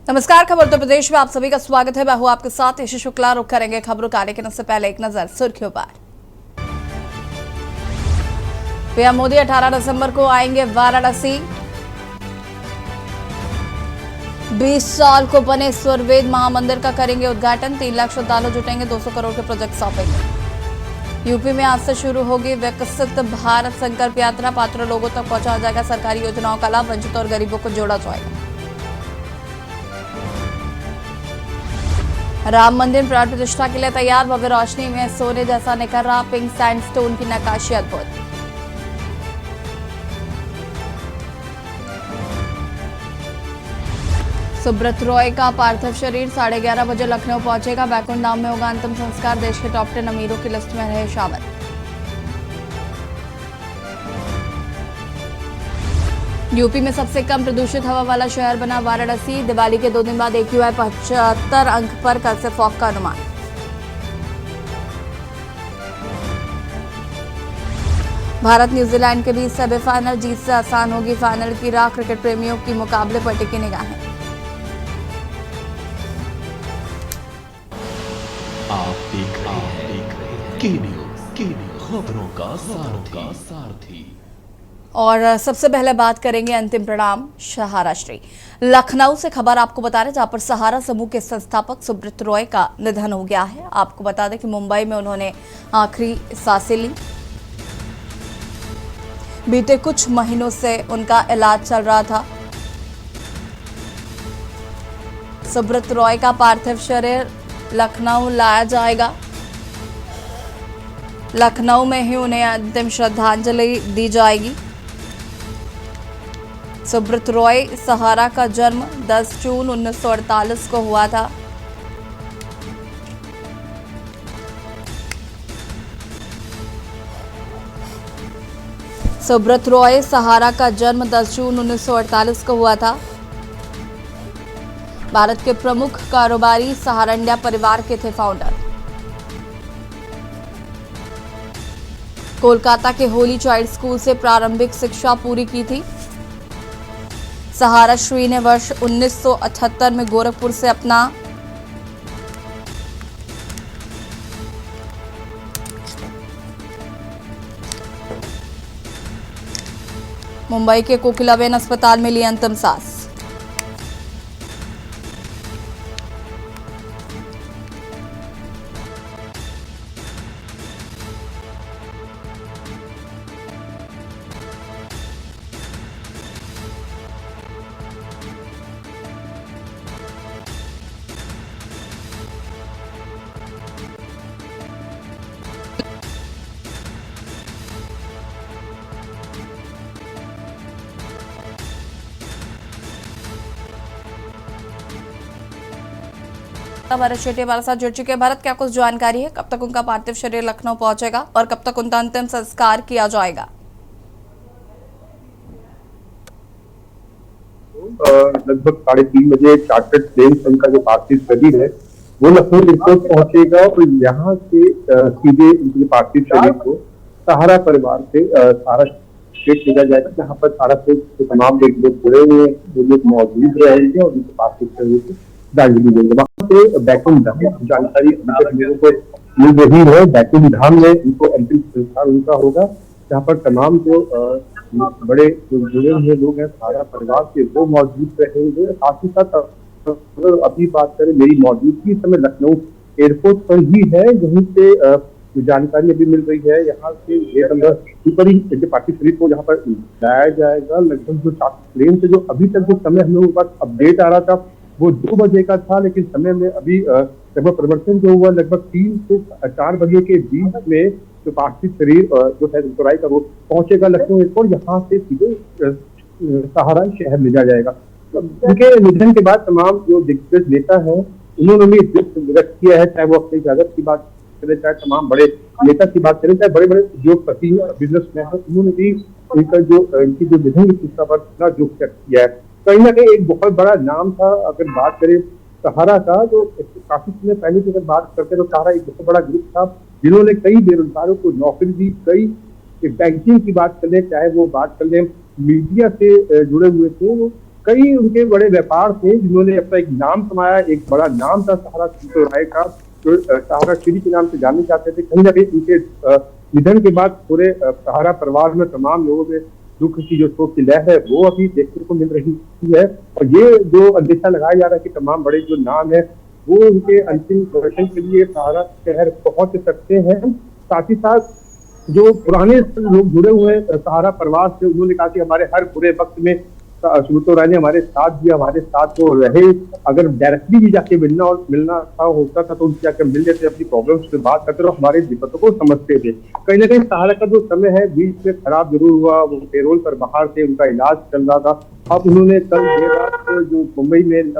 नमस्कार, खबर उत्तर प्रदेश में आप सभी का स्वागत है। मैं हूं आपके साथ यश शुक्ला। रुक करेंगे खबरों का, लेकिन उससे पहले एक नजर सुर्खियों पर। पीएम मोदी 18 दिसंबर को आएंगे वाराणसी। 20 साल को बने स्वरवेद महामंदिर का करेंगे उद्घाटन। 3 लाख श्रद्धालु जुटेंगे, 200 करोड़ के प्रोजेक्ट सौंपेंगे। यूपी में आज से शुरू होगी विकसित भारत संकल्प यात्रा। पात्र लोगों तक पहुंचाया जाएगा सरकारी योजनाओं का लाभ। वंचित और गरीबों को जोड़ा जाएगा। राम मंदिर प्राण प्रतिष्ठा के लिए तैयार। भव्य रोशनी में सोने जैसा निखर रहा पिंक सैंडस्टोन की नक्काशी अद्भुत। सुब्रत रॉय का पार्थिव शरीर 11:30 बजे लखनऊ पहुंचेगा। बैकुंठ धाम में होगा अंतिम संस्कार। देश के टॉप 10 अमीरों की लिस्ट में रहे शामिल। यूपी में सबसे कम प्रदूषित हवा वाला शहर बना वाराणसी। दिवाली के 2 दिन बाद AQI 75 अंक पर कल से फॉग का अनुमान। भारत न्यूजीलैंड के बीच सेमीफाइनल, जीत से आसान होगी फाइनल की राह। क्रिकेट प्रेमियों की मुकाबले पर टिकी निगाहें। आप देख रहे हैं की न्यूज़, खबरों का सारथी। और सबसे पहले बात करेंगे अंतिम प्रणाम सहारा श्री। लखनऊ से खबर आपको बता रहे, जहां पर सहारा समूह के संस्थापक सुब्रत रॉय का निधन हो गया है। आपको बता दें कि मुंबई में उन्होंने आखिरी सांसें ली। बीते कुछ महीनों से उनका इलाज चल रहा था। सुब्रत रॉय का पार्थिव शरीर लखनऊ लाया जाएगा। लखनऊ में ही उन्हें अंतिम श्रद्धांजलि दी जाएगी। सुब्रत रॉय सहारा का जन्म 10 जून 1948 को हुआ था। सुब्रत रॉय सहारा का जन्म 10 जून 1948 को हुआ था। भारत के प्रमुख कारोबारी सहारा इंडिया परिवार के थे फाउंडर। कोलकाता के होली चाइल्ड स्कूल से प्रारंभिक शिक्षा पूरी की थी। सहारा श्री ने वर्ष 1978 में गोरखपुर से अपना मुंबई के कोकिलाबेन अस्पताल में ली अंतिम सांस। भरत शेट्टी हमारे साथ जुड़ चुके हैं। भरत, क्या कुछ जानकारी है? कब तक उनका पार्थिव शरीर लखनऊ पहुंचेगा और कब तक उनका अंतिम संस्कार किया जाएगा? लगभग 3:30 बजे चार्टर्ड प्लेन से उनका जो पार्थिव शरीर है वो लखनऊ एयरपोर्ट पहुंचेगा और यहाँ से सीधे उनके पार्थिव शरीर को सहारा परिवार से सहारा स्टेट भेजा जाएगा, जहाँ पर सहारा स्टेट के तमाम लोग जुड़े हुए हैं, वो लोग मौजूद रहेंगे और उनके पार्थिव शरीर को दार्जिलिंग देंगे। वहाँ से बैकुंठ धाम जानकारी लोगों को मिल रही है। बैकुंठ धाम में उनको अंतिम संस्कार उनका होगा, जहाँ पर तमाम जो बड़े जुड़े हुए लोग हैं सहारा परिवार के, वो मौजूद रहेंगे। साथ ही साथ अगर अभी बात करें मेरी मौजूदगी इस समय लखनऊ एयरपोर्ट पर ही है, यहीं से जो जानकारी अभी मिल रही है यहाँ से ऊपर ही पार्थिव शरीर को जहाँ पर लाया जाएगा। लगभग जो प्लेन से जो अभी तक जो समय हम लोगों के पास अपडेट आ रहा था वो 2 बजे का था, लेकिन समय में अभी लगभग परिवर्तन जो हुआ, लगभग 3 से 4 बजे के बीच में जो पार्थिव शरीर जो है राय का वो पहुंचेगा लखनऊ एयरपोर्ट। यहाँ से सीधे सहारा शहर ले जाया जाएगा। उनके निधन के बाद तमाम जो दिग्गज नेता हैं उन्होंने भी व्यक्त किया है, चाहे वो अपनी इजाजत की बात करें, चाहे तमाम बड़े नेता की बात करें, चाहे बड़े बड़े उद्योगपति बिजनेसमैन हैं, उन्होंने भी इनका जो इनकी जो निधन की सूचना पर जो व्यक्त किया है। कहीं ना कहीं एक बहुत बड़ा नाम था। अगर बात करें सहारा का, जो काफी समय पहले की अगर बात करते तो सहारा एक बहुत बड़ा ग्रुप था जिन्होंने कई बेरोजगारों को नौकरी दी। कई बैंकिंग की बात कर ले, चाहे वो बात कर ले मीडिया से जुड़े हुए थे, वो कई उनके बड़े व्यापार थे जिन्होंने अपना एक नाम कमाया, एक बड़ा नाम था सहारा शिवतो राय का, जो सहारा श्री के नाम से जाने जाते थे। कहीं ना कहीं उनके निधन के बाद पूरे सहारा परिवार में तमाम लोगों में दुख की जो शोक की लहर है वो अभी देखने को मिल रही है। और ये जो अंदेशा लगाया जा रहा है कि तमाम बड़े जो नाम है वो उनके अंतिम दर्शन के लिए सहारा शहर पहुंच सकते हैं। साथ ही साथ जो पुराने लोग जुड़े हुए हैं सहारा परिवार से, उन्होंने कहा कि हमारे हर बुरे वक्त में शिवतो राय ने हमारे साथ दिया, हमारे साथ वो रहे। अगर डायरेक्टली भी जाके मिलना होता था तो उनसे जाकर मिल लेते, अपनी प्रॉब्लम्स पे बात करते और हमारे दिक्कतों को समझते थे। कहीं ना कहीं सहारा का जो समय है बीच में खराब जरूर हुआ, वो पेरोल पर बाहर थे, उनका इलाज चल रहा था। अब उन्होंने कल देर रात जो मुंबई में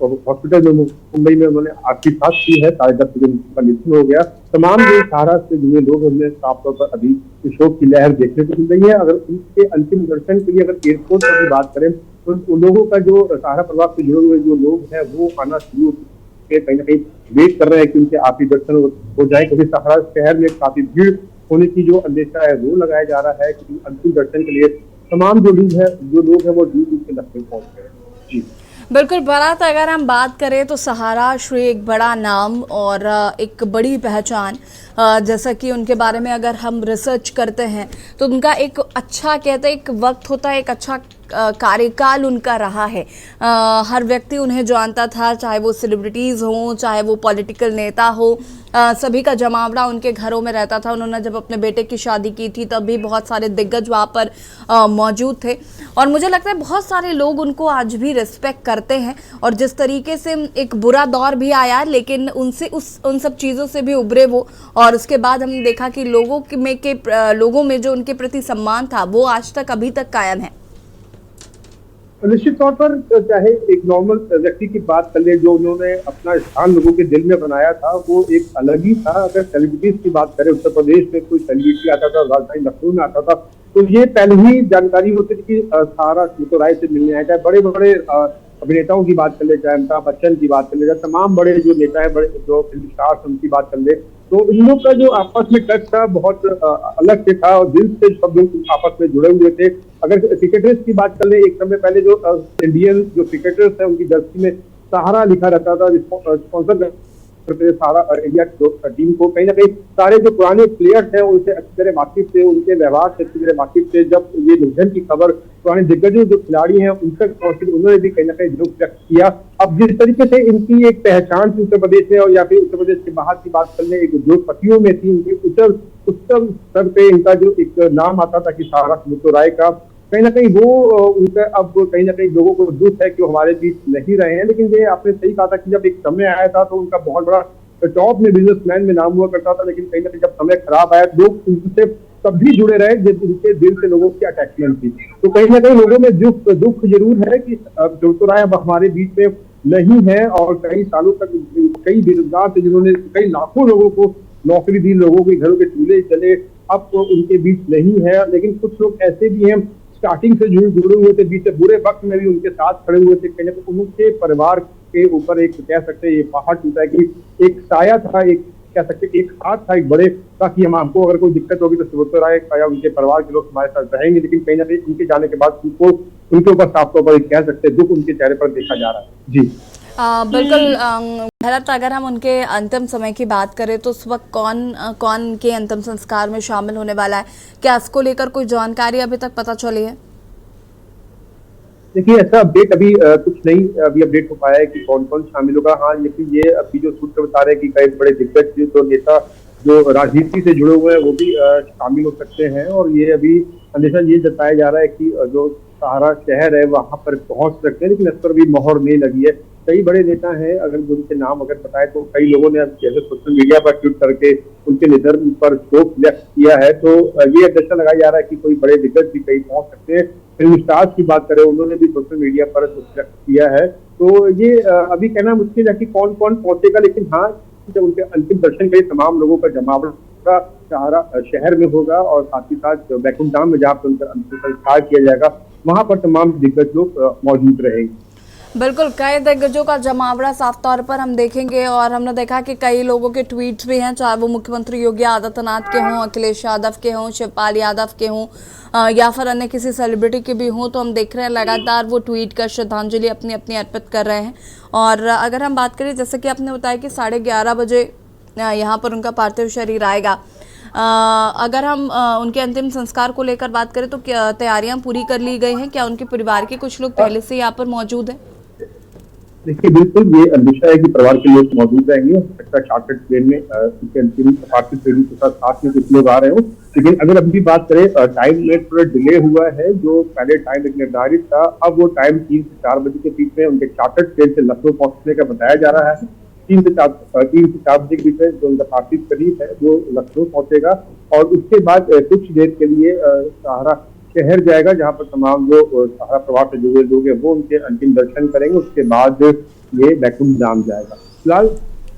हॉस्पिटल में मुंबई में उन्होंने आखिरी सांस की है, 10:30 बजे उनका निधन हो गया। तमाम जो सहारा से जुड़े लोग उन्हें साफ तौर पर अभी शोक की लहर देखने को मिल रही है। अगर उनके अंतिम दर्शन के लिए अगर एयरपोर्ट पर भी बात करें तो उन लोगों का जो सहारा परिवार से जुड़े हुए जो लोग हैं वो आना शुरू कहीं ना कहीं वेट कर रहे हैं कि उनके आखिरी दर्शन हो जाए, क्योंकि सहारा शहर में काफी भीड़ होने की जो अंदेशा है वो लगाया जा रहा है कि अंतिम दर्शन के लिए तमाम जो लोग हैं वो दूर दूर के लखनऊ पहुंच गए हैं। जी बिल्कुल। बारात अगर हम बात करें तो सहारा श्री एक बड़ा नाम और एक बड़ी पहचान, जैसा कि उनके बारे में अगर हम रिसर्च करते हैं तो उनका एक अच्छा कहते हैं एक वक्त होता है, एक अच्छा कार्यकाल उनका रहा है। हर व्यक्ति उन्हें जानता था, चाहे वो सेलिब्रिटीज़ हों, चाहे वो पॉलिटिकल नेता हो, सभी का जमावड़ा उनके घरों में रहता था। उन्होंने जब अपने बेटे की शादी की थी तब भी बहुत सारे दिग्गज वहाँ पर मौजूद थे और मुझे लगता है बहुत सारे लोग उनको आज भी रिस्पेक्ट करते हैं। और जिस तरीके से एक बुरा दौर भी आया लेकिन उन सब चीज़ों से भी उभरे वो, और उसके बाद हमने देखा कि लोगों में जो उनके प्रति सम्मान था वो आज तक अभी तक कायम है। निश्चित तौर पर चाहे एक नॉर्मल व्यक्ति की बात कर ले, जो उन्होंने अपना स्थान लोगों के दिल में बनाया था वो एक अलग ही था। अगर सेलिब्रिटीज की बात करें, उत्तर प्रदेश में कोई सेलिब्रिटी आता था, राजधानी लखनऊ में आता था तो ये पहले ही जानकारी होती थी कि सहारा शिवतो राय से मिलने आया। चाहे बड़े बड़े अभिनेताओं की बात कर ले, चाहे अमिताभ बच्चन की बात कर ले, तमाम बड़े जो नेता है, बड़े जो फिल्म स्टार्स उनकी बात कर ले, तो इन लोग का जो आपस में टच था बहुत अलग से था और दिल से सब लोग आपस में जुड़े हुए थे। अगर क्रिकेटर्स की बात कर ले, एक समय पहले जो इंडियन जो क्रिकेटर्स है उनकी जर्सी में सहारा लिखा रहता था, स्पॉन्सर करते सहारा इंडिया टीम को। कहीं ना कहीं सारे जो पुराने प्लेयर्स हैं उनसे अच्छी तरह वाकिफ थे, उनके व्यवहार से अच्छी तरह वाकिफ थे। जब ये निधन की खबर पुराने दिग्गज जो खिलाड़ी हैं उन तक पहुंची, उन्होंने भी कहीं ना कहीं दुख व्यक्त किया। अब जिस तरीके से इनकी एक पहचान थी उत्तर प्रदेश में और या फिर उत्तर प्रदेश के बाहर की बात कर ले, एक उद्योगपतियों में थी, उनके उत्तम स्तर पे इनका जो एक नाम आता था कि सहारा शिवतो राय का, कहीं ना कहीं वो उनका अब कहीं ना कहीं लोगों को दुख है कि वो हमारे बीच नहीं रहे हैं। लेकिन ये आपने सही कहा था कि जब एक समय आया था तो उनका बहुत बड़ा टॉप में बिजनेसमैन में नाम हुआ करता था, लेकिन कहीं ना कहीं जब समय खराब आया लोग उनसे तब भी जुड़े रहे जब उनके दिल से लोगों की अटैचमेंट थी। तो कहीं ना कहीं लोगों में दुख जरूर है कि शिवतो राय अब हमारे बीच में नहीं है और कई सालों तक कई बेरोजगार थे जिन्होंने कई लाखों लोगों को नौकरी दी, लोगों के घरों के चूल्हे चले, अब तो उनके बीच नहीं है। लेकिन कुछ लोग ऐसे भी हैं स्टार्टिंग से जुड़े हुए थे, बीच से बुरे वक्त में भी उनके साथ खड़े हुए थे। कहीं ना कहीं उनके परिवार के ऊपर एक कह सकते हैं ये पहाड़ टूटा है कि एक साया था, एक कह सकते एक हाथ था एक बड़े, ताकि हमको अगर कोई दिक्कत होगी तो शिवतो राय या उनके परिवार के लोग हमारे साथ रहेंगे। लेकिन कहीं ना कहीं उनके जाने के बाद उनके ऊपर साफ तौर पर कह सकते हैं दुख उनके चेहरे पर देखा जा रहा है। जी बिल्कुल। भरत, अगर हम उनके अंतिम समय की बात करें तो उस वक्त कौन के अंतिम संस्कार में शामिल होने वाला है, क्या इसको लेकर कोई जानकारी अभी तक पता चली है? देखिए ऐसा अपडेट अभी कुछ नहीं अभी अपडेट हो पाया है कि कौन कौन शामिल होगा। हाँ, लेकिन ये अभी जो सूत्र बता रहे हैं कि कई बड़े दिग्गज जो नेता जो राजनीति से जुड़े हुए हैं वो भी शामिल हो सकते हैं। और ये अभी अंदेशा ये जताया जा रहा है कि जो सहारा शहर है वहां पर पहुंच सकते हैं, लेकिन इस पर भी मोहर नहीं लगी है। कई बड़े नेता हैं, अगर उनके नाम अगर बताए तो कई लोगों ने अब जैसे सोशल मीडिया पर ट्वीट करके उनके निधन पर शोक व्यक्त किया है। तो ये अंदेशा लगाया जा रहा है कि कोई बड़े दिग्गज भी कहीं पहुंच सकते हैं। फिल्म स्टार्स की बात करें, उन्होंने भी सोशल मीडिया पर व्यक्त किया है। तो ये अभी कहना मुश्किल है कि कौन कौन पहुंचेगा, लेकिन हाँ जब उनके अंतिम दर्शन के तमाम लोगों का जमावड़ा सहारा शहर में होगा और साथ ही साथ वैकुंठ धाम में जहाँ पर उनका अंतिम संस्कार किया जाएगा वहां पर तमाम दिग्गज लोग मौजूद रहेंगे। बिल्कुल, कई दिग्गजों का जमावड़ा साफ तौर पर हम देखेंगे और हमने देखा कि कई लोगों के ट्वीट्स भी हैं, चाहे वो मुख्यमंत्री योगी आदित्यनाथ के हों, अखिलेश यादव के हों, शिवपाल यादव के हों या फिर अन्य किसी सेलिब्रिटी के भी हों, तो हम देख रहे हैं लगातार वो ट्वीट कर श्रद्धांजलि अपनी अपनी अर्पित कर रहे हैं। और अगर हम बात करें, जैसे कि आपने बताया कि 11:30 बजे यहाँ पर उनका पार्थिव शरीर आएगा। अगर हम उनके अंतिम संस्कार को लेकर बात करें तो क्या तैयारियां पूरी कर ली गई हैं? क्या उनके परिवार के कुछ लोग पहले से यहाँ पर मौजूद हैं? देखिए, बिल्कुल ये अंदेशा है कि परिवार के लोग मौजूद रहेंगे। हो सकता है चार्टर्ड प्लेन में उनके अंतिम पार्थिव शरीर के साथ में कुछ लोग आ रहे हो, लेकिन अगर अभी बात करें टाइम में थोड़ा डिले हुआ है। जो पहले टाइम एक निर्धारित था, अब वो टाइम 3 से 4 बजे के बीच में उनके चार्टर्ड प्लेन से लखनऊ पहुंचने का बताया जा रहा है। 3 से 4 बजे के बीच में जो उनका पार्थिव शरीर है वो लखनऊ पहुंचेगा और उसके बाद कुछ देर के लिए सहारा शहर जाएगा, जहां पर तमाम जो सहारा परिवार से जुड़े लोग हैं वो उनके अंतिम दर्शन करेंगे। उसके बाद ये बैकुंठ धाम जाएगा। फिलहाल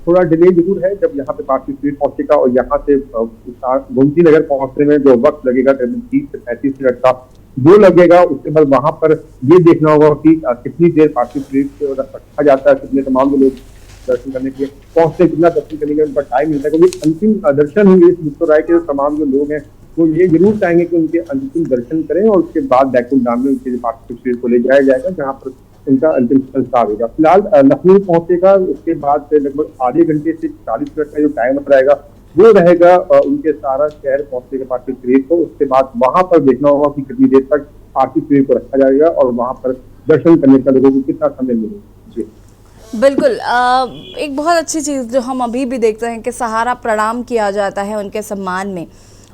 थोड़ा डिले जरूर है, जब यहाँ पे पार्थिव शरीर पहुंचेगा और यहाँ से गोमती नगर पहुंचने में जो वक्त लगेगा करीब 30 से 35 मिनट का वो लगेगा। उसके बाद वहां पर ये देखना होगा कि कितनी देर पार्थिव शरीर को रखा जाता है, कितने तमाम लोग दर्शन करने के लिए पहुंचते, कितना दर्शन करने के उनका टाइम मिलता है, क्योंकि अंतिम दर्शन होंगे इस मुक्तो राय के तमाम जो लोग हैं वो ये जरूर चाहेंगे कि उनके अंतिम दर्शन करें और उसके बाद बैकुंठ धाम में उनके पार्थिव शरीर को ले जाया जाएगा, जहाँ पर उनका अंतिम संस्कार होगा। फिलहाल लखनऊ पहुंचेगा, उसके बाद से लगभग आधे घंटे से 40 मिनट का जो टाइम रहेगा वो रहेगा उनके सारा शहर पहुंचने के पार्थिव शरीर को। उसके बाद वहां पर देखना होगा कि कितनी देर तक पार्थिव शरीर को रखा जाएगा और वहां पर दर्शन करने का लोगों को कितना समय मिलेगा। जी बिल्कुल, एक बहुत अच्छी चीज़ जो हम अभी भी देखते हैं कि सहारा प्रणाम किया जाता है उनके सम्मान में,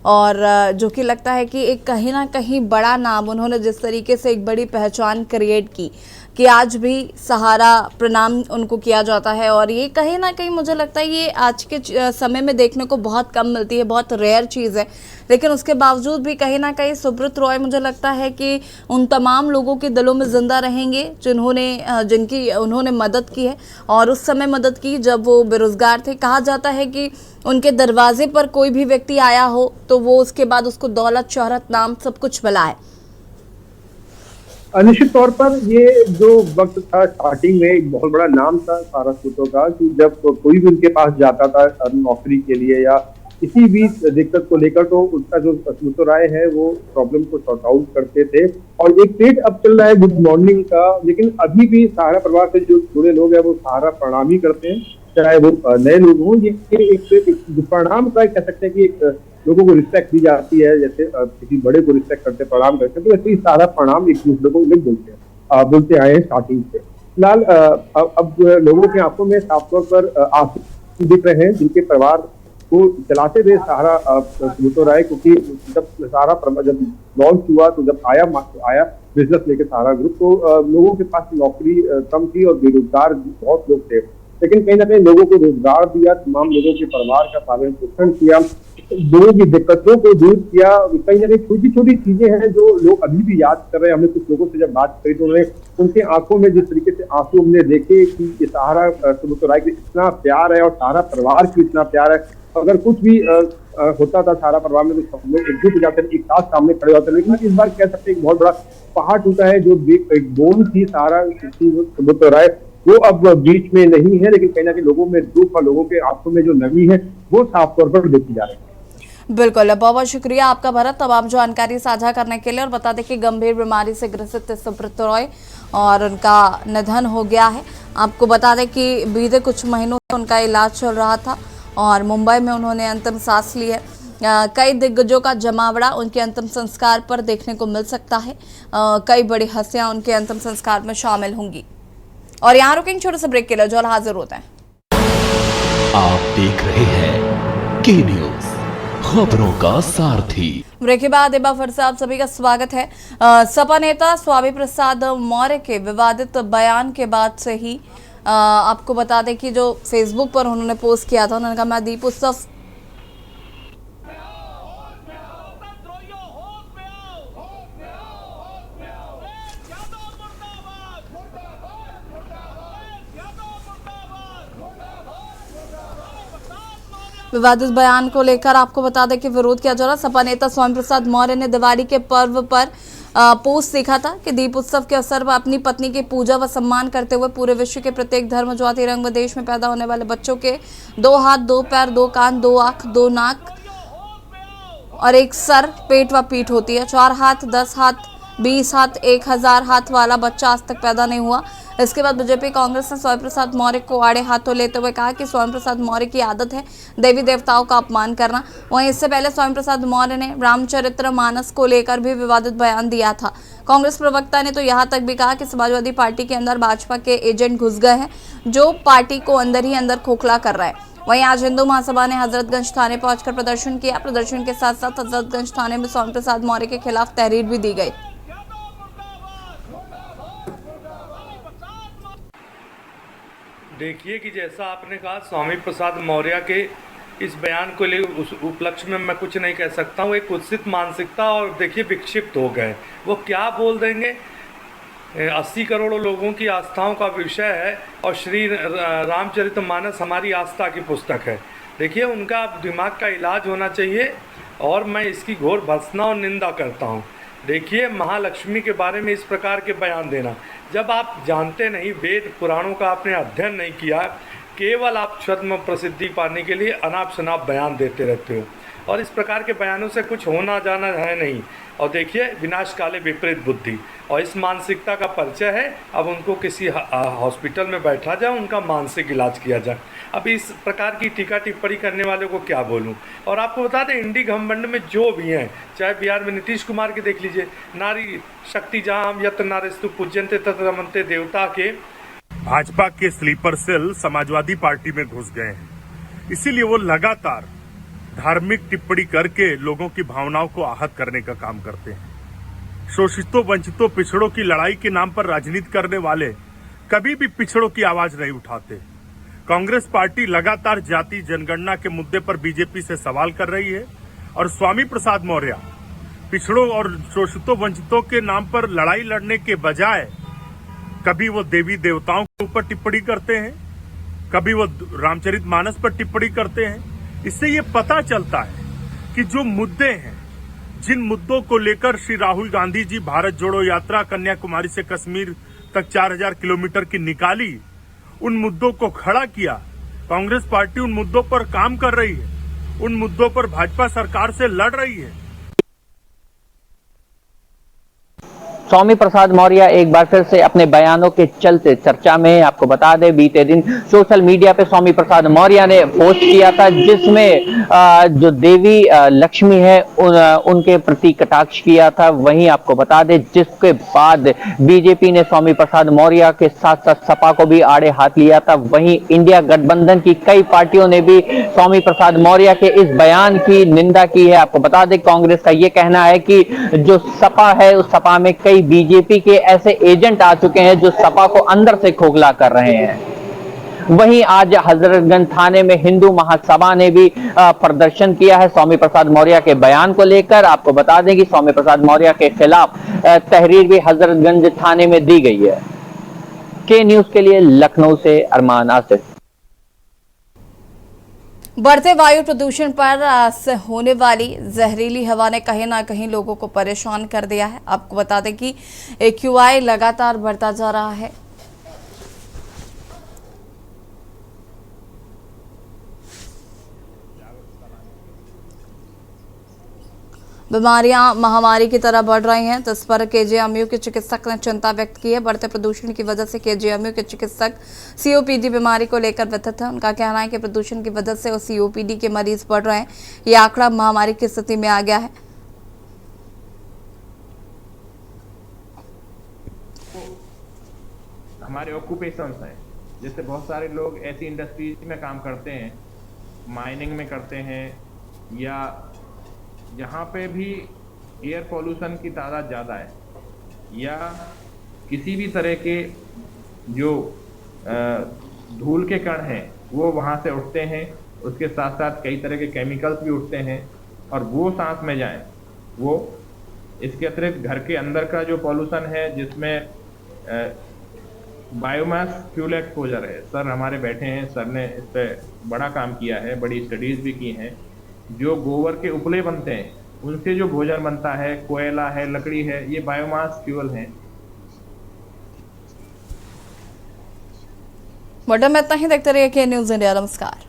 और जो कि लगता है कि एक कहीं ना कहीं बड़ा नाम, उन्होंने जिस तरीके से एक बड़ी पहचान क्रिएट की कि आज भी सहारा प्रणाम उनको किया जाता है। और ये कहीं ना कहीं मुझे लगता है ये आज के समय में देखने को बहुत कम मिलती है, बहुत रेयर चीज़ है, लेकिन उसके बावजूद भी कहीं ना कहीं सुब्रत रॉय मुझे लगता है कि उन तमाम लोगों के दिलों में ज़िंदा रहेंगे जिनकी उन्होंने मदद की है, और उस समय मदद की जब वो बेरोज़गार थे। कहा जाता है कि उनके दरवाजे पर कोई भी व्यक्ति आया हो तो वो उसके बाद उसको दौलत, शोहरत, नाम सब कुछ मिला है। निश्चित तौर पर ये जो वक्त था स्टार्टिंग में एक बहुत बड़ा नाम था सारा सूत्रों का, कि जब कोई भी उनके पास जाता था नौकरी के लिए या किसी भी दिक्कत को लेकर, तो उसका जो सूत्रों राय है वो प्रॉब्लम को सॉर्ट आउट करते थे। और एक ट्रेंड अब चल रहा है गुड मॉर्निंग का, लेकिन अभी भी सहारा परिवार से जो जुड़े लोग हैं वो सहारा प्रणाम ही करते हैं, चाहे वो नए लोग हों। ये एक प्रणाम का कह सकते हैं कि एक लोगों को रिस्पेक्ट दी जाती है, जैसे किसी बड़े को रिस्पेक्ट करते प्रणाम करते हैं, तो वैसे ही सारा प्रणाम एक दूसरे को बोलते आए हैं स्टार्टिंग से। फिलहाल अब लोगों की आंखों में साफ तौर पर आंसू दिख रहे हैं, जिनके परिवार को चलाते थे सहारा सूत्रों राय, क्योंकि जब सहारा जब लॉन्च हुआ तो जब आया बिजनेस लेके सहारा ग्रुप, तो लोगों के पास नौकरी कम थी और बेरोजगार बहुत लोग थे, लेकिन कहीं ना कहीं लोगों को रोजगार दिया, तमाम लोगों के परिवार का पालन पोषण किया, लोगों की दिक्कतों को दूर किया। कहीं ना कहीं छोटी छोटी चीजें हैं जो लोग अभी भी याद कर रहे हैं। हमने कुछ लोगों से जब बात करी तो उन्होंने उनके आंखों में जिस तरीके से आंसू हमने देखे कि ये सहारा सूत्रों राय की इतना प्यार है और सहारा परिवार की इतना प्यार है। अगर कुछ भी होता था सहारा परिवार में तो सब लोग एकजुट हो जाते थे, एक साथ सामने खड़े होते थे, लेकिन इस बार कह सकते हैं बहुत बड़ा पहाड़ टूटा है। जो एक बोन थी सहारा सूत्रों राय वो अब बीच में नहीं है, लेकिन कहीं ना कहीं लोगों में दुख और लोगों के आंखों में जो नमी है वो साफ तौर पर देखी जा रही है। बिल्कुल, बहुत बहुत शुक्रिया आपका भरत, तमाम जानकारी साझा करने के लिए। और बता दें कि गंभीर बीमारी से ग्रसित सुब्रत रॉय और उनका निधन हो गया है। आपको बता दें कि बीते कुछ महीनों से उनका इलाज चल रहा था और मुंबई में उन्होंने अंतिम सांस ली है। कई दिग्गजों का जमावड़ा उनके अंतिम संस्कार पर देखने को मिल सकता है। कई बड़ी हस्तियां उनके अंतिम संस्कार में शामिल होंगी। और यहाँ रुकेंगे छोटे से ब्रेक के लिए, जो हाजिर होते हैं। आप देख रहे हैं के न्यूज़, खबरों का सारथी। ब्रेक के बाद एक बार फिर से आप सभी का स्वागत है। सपा नेता स्वामी प्रसाद मौर्य के विवादित बयान के बाद से ही आपको बता दें कि जो फेसबुक पर उन्होंने पोस्ट किया था, उन्होंने कहा मैं दीप उत्सव विवादित बयान को लेकर आपको बता दें कि विरोध किया जा रहा। सपा नेता स्वामी प्रसाद मौर्य ने दिवाली के पर्व पर पोस्ट देखा था कि दीप उत्सव के अवसर पर अपनी पत्नी की पूजा व सम्मान करते हुए पूरे विश्व के प्रत्येक धर्म जाति रंग व देश में पैदा होने वाले बच्चों के 2 हाथ 2 पैर 2 कान 2 आंख 2 नाक और 1 सर पेट व पीठ होती है। 4 हाथ 10 हाथ 20 हाथ 1000 हाथ वाला बच्चा आज तक पैदा नहीं हुआ। इसके बाद बीजेपी कांग्रेस ने स्वामी प्रसाद मौर्य को आड़े हाथों लेते हुए कहा कि स्वामी प्रसाद मौर्य की आदत है देवी देवताओं का अपमान करना। वहीं इससे पहले स्वामी प्रसाद मौर्य ने रामचरितमानस को लेकर भी विवादित बयान दिया था। कांग्रेस प्रवक्ता ने तो यहां तक भी कहा कि समाजवादी पार्टी के अंदर भाजपा के एजेंट घुस गए हैं जो पार्टी को अंदर ही अंदर खोखला कर रहा है। वहीं आज हिंदू महासभा ने हजरतगंज थाने पहुंचकर प्रदर्शन किया। प्रदर्शन के साथ साथ हजरतगंज थाने में स्वामी प्रसाद मौर्य के खिलाफ तहरीर भी दी गई। देखिए कि जैसा आपने कहा स्वामी प्रसाद मौर्य के इस बयान को ले उस उपलक्ष्य में मैं कुछ नहीं कह सकता हूँ। एक कुत्सित मानसिकता और देखिए विक्षिप्त हो गए। वो क्या बोल देंगे। 80 करोड़ लोगों की आस्थाओं का विषय है और श्री रामचरितमानस हमारी आस्था की पुस्तक है। देखिए उनका दिमाग का इलाज होना चाहिए और मैं इसकी घोर भर्त्सना और निंदा करता हूँ। देखिए महालक्ष्मी के बारे में इस प्रकार के बयान देना, जब आप जानते नहीं, वेद पुराणों का आपने अध्ययन नहीं किया, केवल आप छद्म प्रसिद्धि पाने के लिए अनाप शनाप बयान देते रहते हो और इस प्रकार के बयानों से कुछ होना जाना है नहीं। और देखिए विनाश काले विपरीत बुद्धि और इस मानसिकता का परिचय है। अब उनको किसी हॉस्पिटल में बैठा जाए, उनका मानसिक इलाज किया जाए। अब इस प्रकार की टीका टिप्पणी करने वालों को क्या बोलूं। और आपको बता दें इंडी घमंड में जो भी हैं, चाहे बिहार में नीतीश कुमार के देख लीजिए, नारी शक्ति जहाँ हम यत्र नारेस्तु पूज्यन्ते तत्र रमन्ते देवता के भाजपा के स्लीपर सेल समाजवादी पार्टी में घुस गए हैं। इसीलिए वो लगातार धार्मिक टिप्पणी करके लोगों की भावनाओं को आहत करने का काम करते हैं। शोषितों वंचितों पिछड़ों की लड़ाई के नाम पर राजनीति करने वाले कभी भी पिछड़ों की आवाज नहीं उठाते। कांग्रेस पार्टी लगातार जाति जनगणना के मुद्दे पर बीजेपी से सवाल कर रही है और स्वामी प्रसाद मौर्य पिछड़ों और शोषितों वंचितों के नाम पर लड़ाई लड़ने के बजाय कभी वो देवी देवताओं के ऊपर टिप्पणी करते हैं, कभी वो रामचरितमानस पर टिप्पणी करते हैं। इससे ये पता चलता है कि जो मुद्दे हैं, जिन मुद्दों को लेकर श्री राहुल गांधी जी भारत जोड़ो यात्रा कन्याकुमारी से कश्मीर तक 4000 किलोमीटर की निकाली, उन मुद्दों को खड़ा किया। कांग्रेस पार्टी उन मुद्दों पर काम कर रही है, उन मुद्दों पर भाजपा सरकार से लड़ रही है। स्वामी प्रसाद मौर्य एक बार फिर से अपने बयानों के चलते चर्चा में। आपको बता दें बीते दिन सोशल मीडिया पे स्वामी प्रसाद मौर्य ने पोस्ट किया था जिसमें जो देवी लक्ष्मी है उनके प्रति कटाक्ष किया था। वहीं आपको बता दें जिसके बाद बीजेपी ने स्वामी प्रसाद मौर्य के साथ साथ सपा को भी आड़े हाथ लिया था। वहीं इंडिया गठबंधन की कई पार्टियों ने भी स्वामी प्रसाद मौर्य के इस बयान की निंदा की है। आपको बता दें कांग्रेस का यह कहना है कि जो सपा है उस सपा में कई बीजेपी के ऐसे एजेंट आ चुके हैं जो सपा को अंदर से खोखला कर रहे हैं। वहीं आज हजरतगंज थाने में हिंदू महासभा ने भी प्रदर्शन किया है स्वामी प्रसाद मौर्य के बयान को लेकर। आपको बता दें कि स्वामी प्रसाद मौर्य के खिलाफ तहरीर भी हजरतगंज थाने में दी गई है। के न्यूज के लिए लखनऊ से अरमान आसिफ। बढ़ते वायु प्रदूषण पर से होने वाली जहरीली हवा ने कहीं ना कहीं लोगों को परेशान कर दिया है। आपको बता दें कि AQI लगातार बढ़ता जा रहा है। बीमारियां महामारी की तरह बढ़ रही हैं, तो इस पर KGMU के चिकित्सक ने चिंता व्यक्त की है। बढ़ते प्रदूषण की वजह से KGMU के चिकित्सक COPD बीमारी को लेकर व्यथित है। उनका कहना है कि प्रदूषण की वजह से COPD के मरीज बढ़ रहे हैं। ये आंकड़ा महामारी की स्थिति में आ गया है। हमारे ऑक्यूपेशंस हैं, जैसे बहुत सारे लोग ऐसी इंडस्ट्रीज में काम करते हैं, माइनिंग में करते हैं, या जहाँ पे भी एयर पोल्यूशन की तादाद ज़्यादा है, या किसी भी तरह के जो धूल के कण हैं वो वहाँ से उठते हैं। उसके साथ साथ कई तरह के केमिकल्स भी उठते हैं और वो सांस में जाएं। वो इसके अतिरिक्त घर के अंदर का जो पॉल्यूशन है जिसमें बायोमास फ्यूल एक्सपोजर है। सर हमारे बैठे हैं, सर ने इस पर बड़ा काम किया है, बड़ी स्टडीज़ भी की हैं। जो गोबर के उपले बनते हैं उनसे जो भोजन बनता है, कोयला है, लकड़ी है, ये बायोमास फ्यूल हैं। बुलेटिन में इतना ही। देखते रहिए के न्यूज इंडिया। नमस्कार।